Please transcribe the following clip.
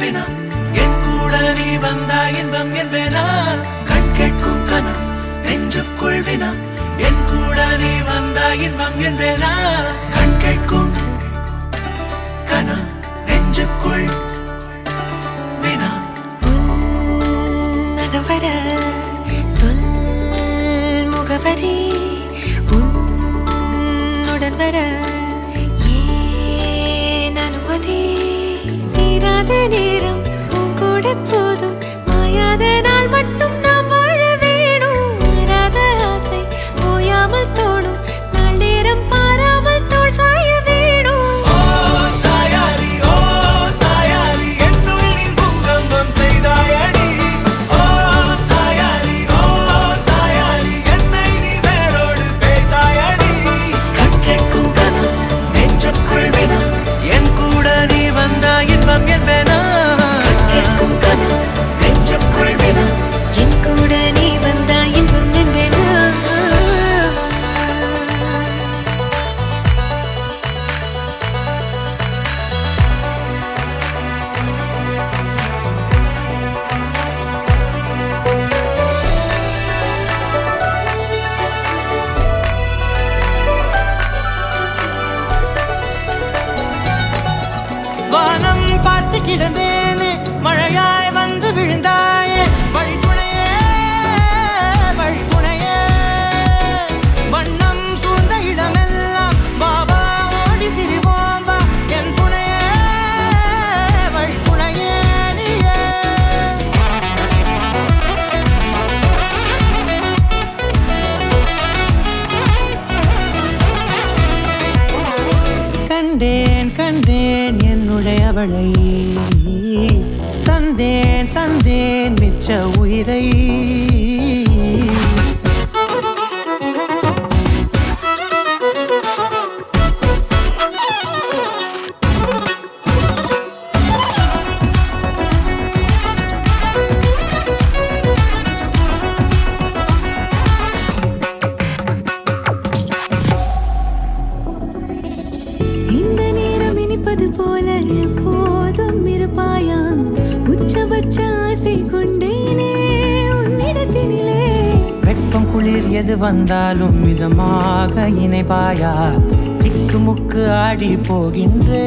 வினா என் கூட நீ வந்தா இன்பம் என்பேனா கண் கேட்கும் கனா நெஞ்சுக்குள் வினா என் கூட நீ வந்தா இன்பம் என்பேனா கண் கேட்கும் கனா நெஞ்சுக்குள் வினா வர சொல் முகவரி உன்னுடன் வர ஏன் அனுமதி தீராத நேரம் உன் கூட போதும் மாயாத நாள் மட்டும் நாம் வாழ வேணும் மாறாத ஆசை ஓயாமல் தோணும் நாள் நேரம் பாராமல் தோல் சாய வேணும் வானம் பார்த்து கிடந்தேனே மழையாய் வந்து விழுந்தாயே வழித்துணையே வழித்துணையே வண்ணம் சூழ்ந்த இடமெல்லாம் பாபா ஓடி திரிவோம் வா என் துணையே வழித்துணையே நீயே கண்டேன் கண்டேன் என்னுடையவளை தந்தேன் தந்தேன் மிச்ச உயிரை இந்த நேரம் இனிப்பது போல எப்போதும் இருப்பாயா உச்சபட்ச ஆசை கொண்டேனே உன்னிடத்தினிலே வெப்பம் குளிர் எது வந்தாலும் மிதமாக இணைப்பாயா திக்குமுக்கு ஆடி போகின்றே